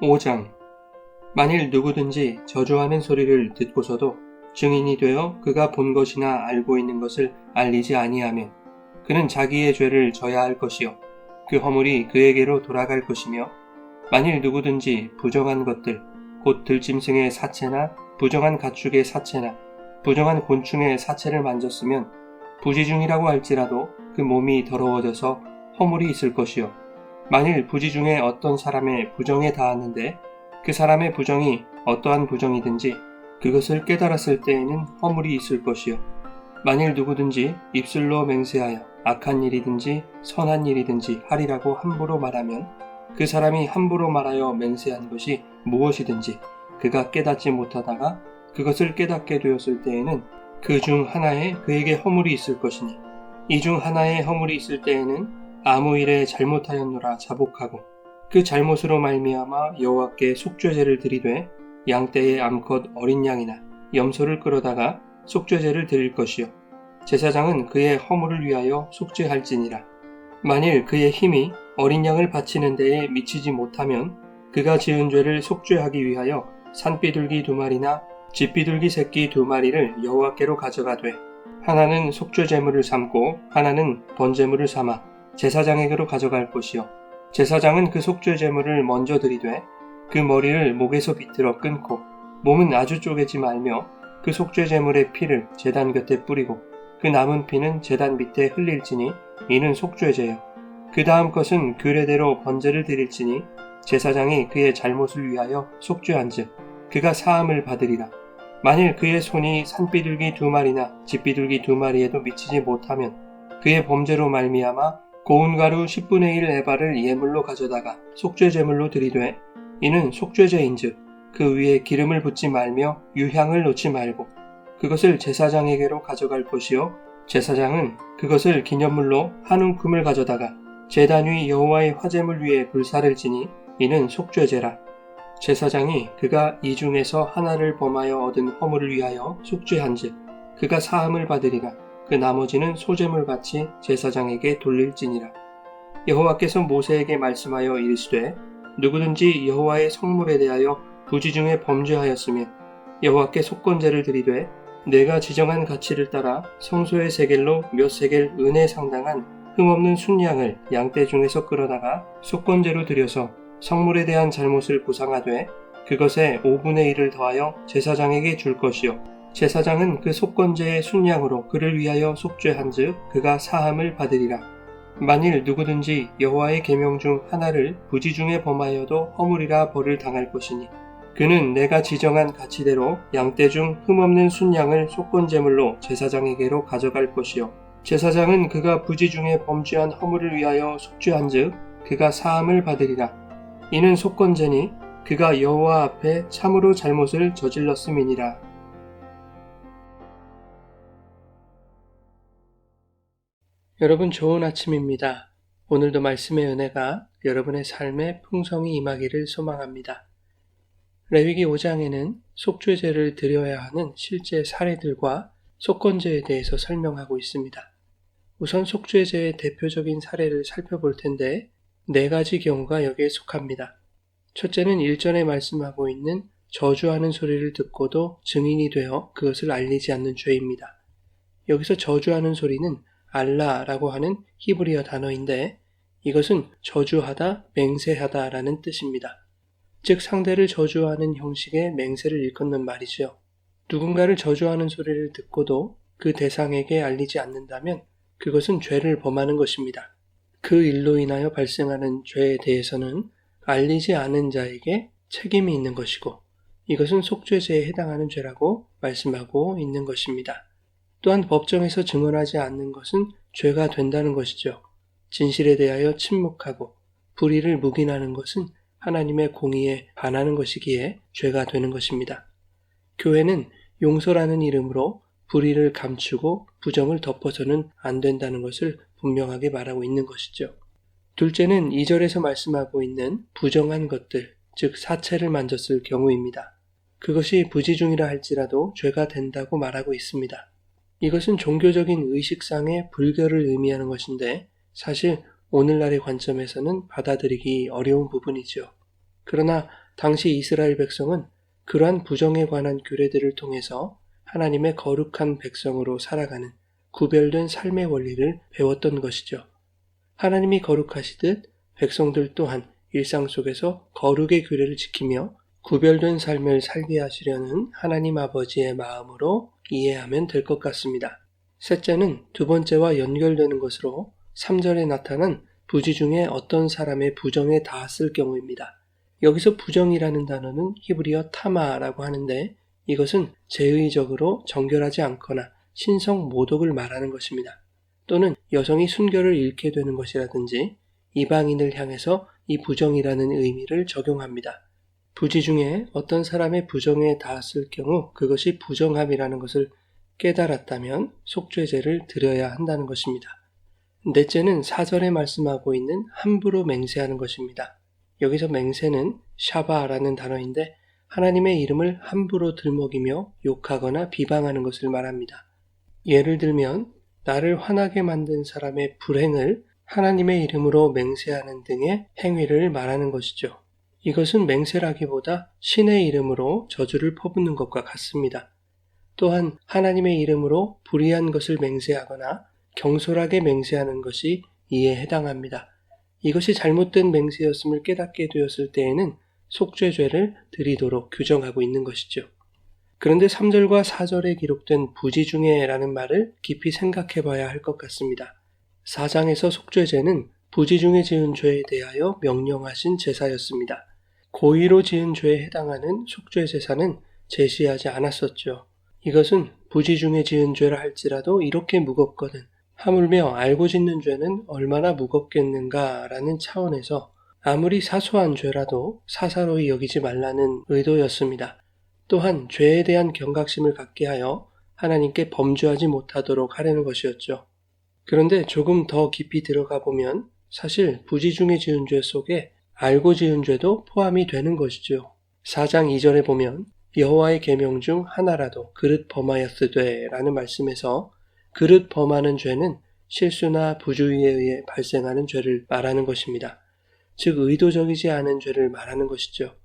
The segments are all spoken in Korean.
5장. 만일 누구든지 저주하는 소리를 듣고서도 증인이 되어 그가 본 것이나 알고 있는 것을 알리지 아니하면 그는 자기의 죄를 져야 할 것이요 그 허물이 그에게로 돌아갈 것이며, 만일 누구든지 부정한 것들 곧 들짐승의 사체나 부정한 가축의 사체나 부정한 곤충의 사체를 만졌으면 부지중이라고 할지라도 그 몸이 더러워져서 허물이 있을 것이요, 만일 부지 중에 어떤 사람의 부정에 닿았는데 그 사람의 부정이 어떠한 부정이든지 그것을 깨달았을 때에는 허물이 있을 것이요, 만일 누구든지 입술로 맹세하여 악한 일이든지 선한 일이든지 하리라고 함부로 말하면 그 사람이 함부로 말하여 맹세한 것이 무엇이든지 그가 깨닫지 못하다가 그것을 깨닫게 되었을 때에는 그 중 하나에 그에게 허물이 있을 것이니, 이 중 하나에 허물이 있을 때에는 아무 일에 잘못하였노라 자복하고 그 잘못으로 말미암아 여호와께 속죄제를 드리되 양떼의 암컷 어린 양이나 염소를 끌어다가 속죄제를 드릴 것이요, 제사장은 그의 허물을 위하여 속죄할지니라. 만일 그의 힘이 어린 양을 바치는 데에 미치지 못하면 그가 지은 죄를 속죄하기 위하여 산비둘기 2마리나 쥐비둘기 새끼 2마리를 여호와께로 가져가되 하나는 속죄제물을 삼고 하나는 번제물을 삼아 제사장에게로 가져갈 것이요, 제사장은 그 속죄제물을 먼저 드리되 그 머리를 목에서 비틀어 끊고 몸은 아주 쪼개지 말며 그 속죄제물의 피를 제단 곁에 뿌리고 그 남은 피는 제단 밑에 흘릴지니 이는 속죄제요. 그 다음 것은 규례대로 번제를 드릴지니 제사장이 그의 잘못을 위하여 속죄한즉 그가 사함을 받으리라. 만일 그의 손이 산비둘기 2마리나 쥐비둘기 2마리에도 미치지 못하면 그의 범죄로 말미암아 고운 가루 10분의 1 에바를 예물로 가져다가 속죄제물로 드리되 이는 속죄제인즉 그 위에 기름을 붓지 말며 유향을 놓지 말고 그것을 제사장에게로 가져갈 것이요, 제사장은 그것을 기념물로 한 움큼을 가져다가 제단 위 여호와의 화제물 위에 불사를 지니 이는 속죄제라. 제사장이 그가 이 중에서 하나를 범하여 얻은 허물을 위하여 속죄한즉 그가 사함을 받으리라. 그 나머지는 소제물같이 제사장에게 돌릴지니라. 여호와께서 모세에게 말씀하여 이르시되 누구든지 여호와의 성물에 대하여 부지 중에 범죄하였으면 여호와께 속건제를 드리되 내가 지정한 가치를 따라 성소의 세겔로 몇 세겔 은에 상당한 흠없는 순양을 양떼 중에서 끌어다가 속건제로 드려서 성물에 대한 잘못을 보상하되 그것에 5분의 1을 더하여 제사장에게 줄 것이요, 제사장은 그 속건제의 순양으로 그를 위하여 속죄한즉 그가 사함을 받으리라. 만일 누구든지 여호와의 계명 중 하나를 부지 중에 범하여도 허물이라 벌을 당할 것이니 그는 내가 지정한 가치대로 양떼 중 흠없는 순양을 속건제물로 제사장에게로 가져갈 것이요, 제사장은 그가 부지 중에 범죄한 허물을 위하여 속죄한즉 그가 사함을 받으리라. 이는 속건제니 그가 여호와 앞에 참으로 잘못을 저질렀음이니라. 여러분, 좋은 아침입니다. 오늘도 말씀의 은혜가 여러분의 삶에 풍성히 임하기를 소망합니다. 레위기 5장에는 속죄제를 드려야 하는 실제 사례들과 속건제에 대해서 설명하고 있습니다. 우선 속죄제의 대표적인 사례를 살펴볼 텐데 4가지 경우가 여기에 속합니다. 첫째는 1절에 말씀하고 있는 저주하는 소리를 듣고도 증인이 되어 그것을 알리지 않는 죄입니다. 여기서 저주하는 소리는 알라라고 하는 히브리어 단어인데 이것은 저주하다, 맹세하다 라는 뜻입니다. 즉 상대를 저주하는 형식의 맹세를 일컫는 말이죠. 누군가를 저주하는 소리를 듣고도 그 대상에게 알리지 않는다면 그것은 죄를 범하는 것입니다. 그 일로 인하여 발생하는 죄에 대해서는 알리지 않은 자에게 책임이 있는 것이고 이것은 속죄제에 해당하는 죄라고 말씀하고 있는 것입니다. 또한 법정에서 증언하지 않는 것은 죄가 된다는 것이죠. 진실에 대하여 침묵하고 불의를 묵인하는 것은 하나님의 공의에 반하는 것이기에 죄가 되는 것입니다. 교회는 용서라는 이름으로 불의를 감추고 부정을 덮어서는 안 된다는 것을 분명하게 말하고 있는 것이죠. 둘째는 2절에서 말씀하고 있는 부정한 것들, 즉 사체를 만졌을 경우입니다. 그것이 부지중이라 할지라도 죄가 된다고 말하고 있습니다. 이것은 종교적인 의식상의 불결을 의미하는 것인데 사실 오늘날의 관점에서는 받아들이기 어려운 부분이죠. 그러나 당시 이스라엘 백성은 그러한 부정에 관한 규례들을 통해서 하나님의 거룩한 백성으로 살아가는 구별된 삶의 원리를 배웠던 것이죠. 하나님이 거룩하시듯 백성들 또한 일상 속에서 거룩의 규례를 지키며 구별된 삶을 살게 하시려는 하나님 아버지의 마음으로 이해하면 될 것 같습니다. 셋째는 두 번째와 연결되는 것으로 3절에 나타난 부지 중에 어떤 사람의 부정에 닿았을 경우입니다. 여기서 부정이라는 단어는 히브리어 타마라고 하는데 이것은 제의적으로 정결하지 않거나 신성 모독을 말하는 것입니다. 또는 여성이 순결을 잃게 되는 것이라든지 이방인을 향해서 이 부정이라는 의미를 적용합니다. 부지 중에 어떤 사람의 부정에 닿았을 경우 그것이 부정함이라는 것을 깨달았다면 속죄제를 드려야 한다는 것입니다. 넷째는 4절에 말씀하고 있는 함부로 맹세하는 것입니다. 여기서 맹세는 샤바라는 단어인데 하나님의 이름을 함부로 들먹이며 욕하거나 비방하는 것을 말합니다. 예를 들면 나를 화나게 만든 사람의 불행을 하나님의 이름으로 맹세하는 등의 행위를 말하는 것이죠. 이것은 맹세라기보다 신의 이름으로 저주를 퍼붓는 것과 같습니다. 또한 하나님의 이름으로 불의한 것을 맹세하거나 경솔하게 맹세하는 것이 이에 해당합니다. 이것이 잘못된 맹세였음을 깨닫게 되었을 때에는 속죄죄를 드리도록 규정하고 있는 것이죠. 그런데 3절과 4절에 기록된 부지 중에라는 말을 깊이 생각해 봐야 할 것 같습니다. 4장에서 속죄죄는 부지 중에 지은 죄에 대하여 명령하신 제사였습니다. 고의로 지은 죄에 해당하는 속죄제사는 제시하지 않았었죠. 이것은 부지 중에 지은 죄라 할지라도 이렇게 무겁거든 하물며 알고 짓는 죄는 얼마나 무겁겠는가라는 차원에서 아무리 사소한 죄라도 사사로이 여기지 말라는 의도였습니다. 또한 죄에 대한 경각심을 갖게 하여 하나님께 범죄하지 못하도록 하려는 것이었죠. 그런데 조금 더 깊이 들어가 보면 사실 부지 중에 지은 죄 속에 알고 지은 죄도 포함이 되는 것이죠. 4장 2절에 보면 여호와의 계명 중 하나라도 그릇 범하였으되 라는 말씀에서 그릇 범하는 죄는 실수나 부주의에 의해 발생하는 죄를 말하는 것입니다. 즉 의도적이지 않은 죄를 말하는 것이죠.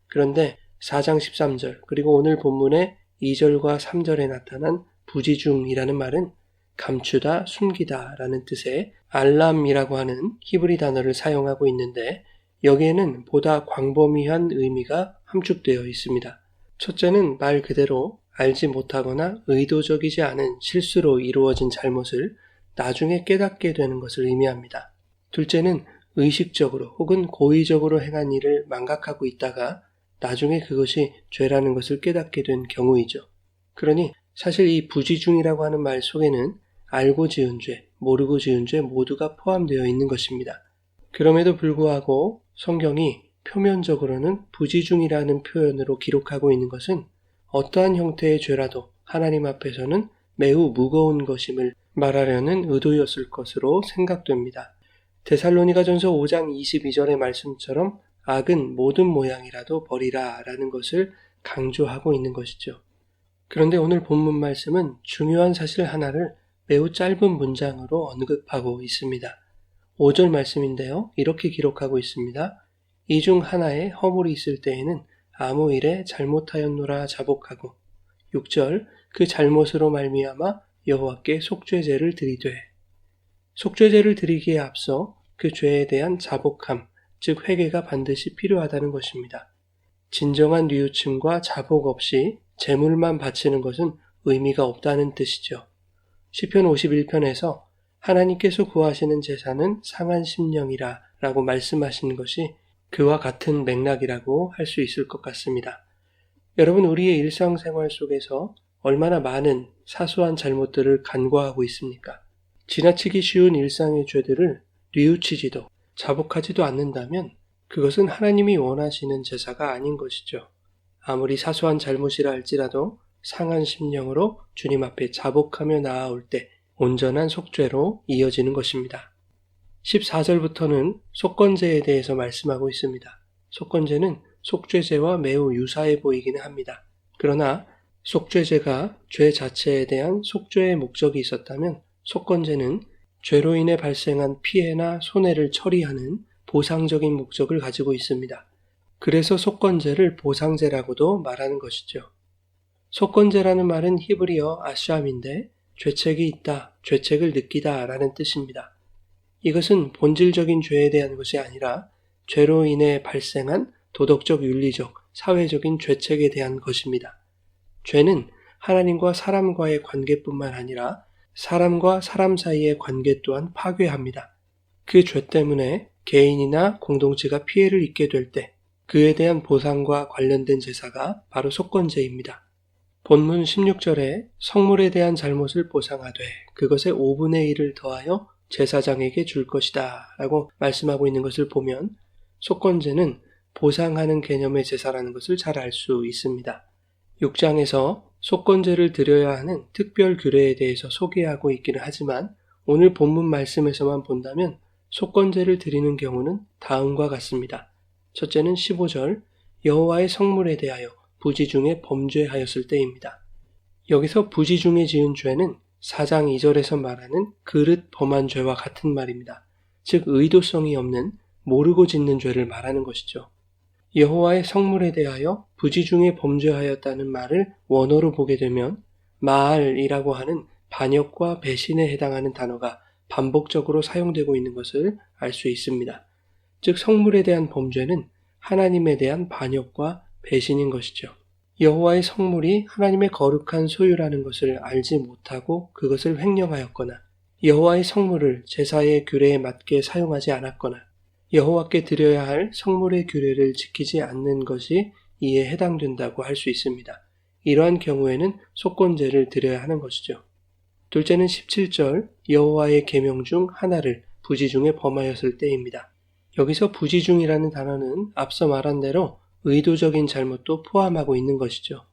그런데 4장 13절 그리고 오늘 본문의 2절과 3절에 나타난 부지중이라는 말은 감추다, 숨기다 라는 뜻의 알람이라고 하는 히브리 단어를 사용하고 있는데 여기에는 보다 광범위한 의미가 함축되어 있습니다. 첫째는 말 그대로 알지 못하거나 의도적이지 않은 실수로 이루어진 잘못을 나중에 깨닫게 되는 것을 의미합니다. 둘째는 의식적으로 혹은 고의적으로 행한 일을 망각하고 있다가 나중에 그것이 죄라는 것을 깨닫게 된 경우이죠. 그러니 사실 이 부지중이라고 하는 말 속에는 알고 지은 죄, 모르고 지은 죄 모두가 포함되어 있는 것입니다. 그럼에도 불구하고 성경이 표면적으로는 부지중이라는 표현으로 기록하고 있는 것은 어떠한 형태의 죄라도 하나님 앞에서는 매우 무거운 것임을 말하려는 의도였을 것으로 생각됩니다. 데살로니가전서 5장 22절의 말씀처럼 악은 모든 모양이라도 버리라 라는 것을 강조하고 있는 것이죠. 그런데 오늘 본문 말씀은 중요한 사실 하나를 매우 짧은 문장으로 언급하고 있습니다. 5절 말씀인데요. 이렇게 기록하고 있습니다. 이 중 하나에 허물이 있을 때에는 아무 일에 잘못하였노라 자복하고 6절 그 잘못으로 말미암아 여호와께 속죄제를 드리되 속죄제를 드리기에 앞서 그 죄에 대한 자복함, 즉 회개가 반드시 필요하다는 것입니다. 진정한 뉘우침과 자복 없이 제물만 바치는 것은 의미가 없다는 뜻이죠. 시편 51편에서 하나님께서 구하시는 제사는 상한 심령이라 라고 말씀하시는 것이 그와 같은 맥락이라고 할 수 있을 것 같습니다. 여러분, 우리의 일상생활 속에서 얼마나 많은 사소한 잘못들을 간과하고 있습니까? 지나치기 쉬운 일상의 죄들을 뉘우치지도 자복하지도 않는다면 그것은 하나님이 원하시는 제사가 아닌 것이죠. 아무리 사소한 잘못이라 할지라도 상한 심령으로 주님 앞에 자복하며 나아올 때 온전한 속죄로 이어지는 것입니다. 14절부터는 속건제에 대해서 말씀하고 있습니다. 속건제는 속죄제와 매우 유사해 보이기는 합니다. 그러나 속죄제가 죄 자체에 대한 속죄의 목적이 있었다면 속건제는 죄로 인해 발생한 피해나 손해를 처리하는 보상적인 목적을 가지고 있습니다. 그래서 속건제를 보상제라고도 말하는 것이죠. 속건제라는 말은 히브리어 아샴인데 죄책이 있다, 죄책을 느끼다 라는 뜻입니다. 이것은 본질적인 죄에 대한 것이 아니라 죄로 인해 발생한 도덕적, 윤리적, 사회적인 죄책에 대한 것입니다. 죄는 하나님과 사람과의 관계뿐만 아니라 사람과 사람 사이의 관계 또한 파괴합니다. 그 죄 때문에 개인이나 공동체가 피해를 입게 될 때 그에 대한 보상과 관련된 제사가 바로 속건제입니다. 본문 16절에 성물에 대한 잘못을 보상하되 그것의 5분의 1을 더하여 제사장에게 줄 것이다 라고 말씀하고 있는 것을 보면 속건제는 보상하는 개념의 제사라는 것을 잘 알 수 있습니다. 6장에서 속건제를 드려야 하는 특별 규례에 대해서 소개하고 있기는 하지만 오늘 본문 말씀에서만 본다면 속건제를 드리는 경우는 다음과 같습니다. 첫째는 15절 여호와의 성물에 대하여 부지 중에 범죄하였을 때입니다. 여기서 부지 중에 지은 죄는 4장 2절에서 말하는 그릇 범한 죄와 같은 말입니다. 즉 의도성이 없는 모르고 짓는 죄를 말하는 것이죠. 여호와의 성물에 대하여 부지 중에 범죄하였다는 말을 원어로 보게 되면 마알이라고 하는 반역과 배신에 해당하는 단어가 반복적으로 사용되고 있는 것을 알 수 있습니다. 즉 성물에 대한 범죄는 하나님에 대한 반역과 배신인 것이죠. 여호와의 성물이 하나님의 거룩한 소유라는 것을 알지 못하고 그것을 횡령하였거나 여호와의 성물을 제사의 규례에 맞게 사용하지 않았거나 여호와께 드려야 할 성물의 규례를 지키지 않는 것이 이에 해당된다고 할 수 있습니다. 이러한 경우에는 속건제를 드려야 하는 것이죠. 둘째는 17절 여호와의 계명 중 하나를 부지 중에 범하였을 때입니다. 여기서 부지 중이라는 단어는 앞서 말한 대로 의도적인 잘못도 포함하고 있는 것이죠.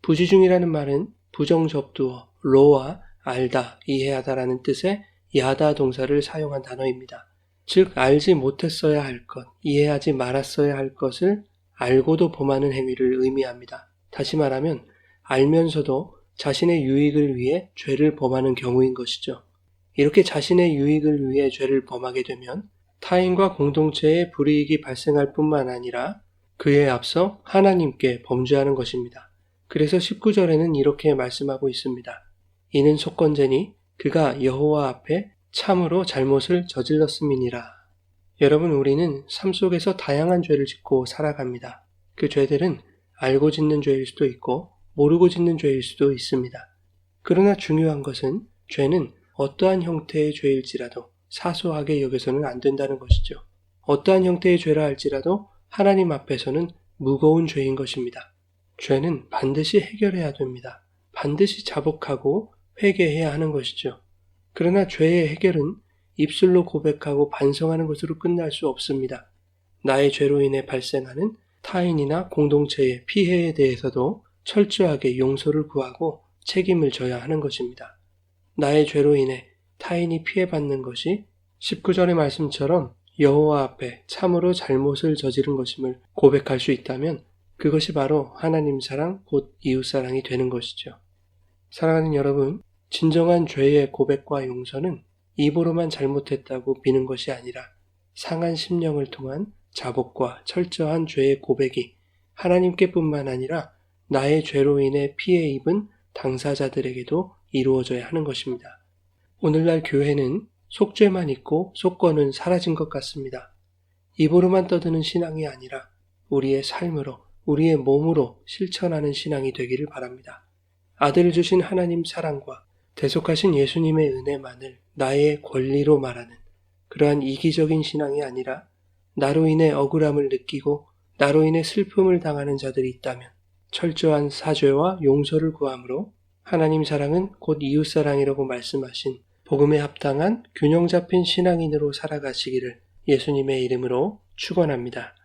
부지 중이라는 말은 부정접두어, 로와 알다, 이해하다라는 뜻의 야다 동사를 사용한 단어입니다. 즉 알지 못했어야 할 것, 이해하지 말았어야 할 것을 알고도 범하는 행위를 의미합니다. 다시 말하면 알면서도 자신의 유익을 위해 죄를 범하는 경우인 것이죠. 이렇게 자신의 유익을 위해 죄를 범하게 되면 타인과 공동체에 불이익이 발생할 뿐만 아니라 그에 앞서 하나님께 범죄하는 것입니다. 그래서 19절에는 이렇게 말씀하고 있습니다. 이는 속건제니 그가 여호와 앞에 참으로 잘못을 저질렀음이니라. 여러분, 우리는 삶 속에서 다양한 죄를 짓고 살아갑니다. 그 죄들은 알고 짓는 죄일 수도 있고 모르고 짓는 죄일 수도 있습니다. 그러나 중요한 것은 죄는 어떠한 형태의 죄일지라도 사소하게 여겨서는 안 된다는 것이죠. 어떠한 형태의 죄라 할지라도 하나님 앞에서는 무거운 죄인 것입니다. 죄는 반드시 해결해야 됩니다. 반드시 자복하고 회개해야 하는 것이죠. 그러나 죄의 해결은 입술로 고백하고 반성하는 것으로 끝날 수 없습니다. 나의 죄로 인해 발생하는 타인이나 공동체의 피해에 대해서도 철저하게 용서를 구하고 책임을 져야 하는 것입니다. 나의 죄로 인해 타인이 피해받는 것이 19절의 말씀처럼 여호와 앞에 참으로 잘못을 저지른 것임을 고백할 수 있다면 그것이 바로 하나님 사랑 곧 이웃 사랑이 되는 것이죠. 사랑하는 여러분, 진정한 죄의 고백과 용서는 입으로만 잘못했다고 비는 것이 아니라 상한 심령을 통한 자복과 철저한 죄의 고백이 하나님께뿐만 아니라 나의 죄로 인해 피해 입은 당사자들에게도 이루어져야 하는 것입니다. 오늘날 교회는 속죄만 있고 속건은 사라진 것 같습니다. 입으로만 떠드는 신앙이 아니라 우리의 삶으로, 우리의 몸으로 실천하는 신앙이 되기를 바랍니다. 아들을 주신 하나님 사랑과 대속하신 예수님의 은혜만을 나의 권리로 말하는 그러한 이기적인 신앙이 아니라 나로 인해 억울함을 느끼고 나로 인해 슬픔을 당하는 자들이 있다면 철저한 사죄와 용서를 구함으로 하나님 사랑은 곧 이웃 사랑이라고 말씀하신 복음에 합당한 균형 잡힌 신앙인으로 살아가시기를 예수님의 이름으로 축원합니다.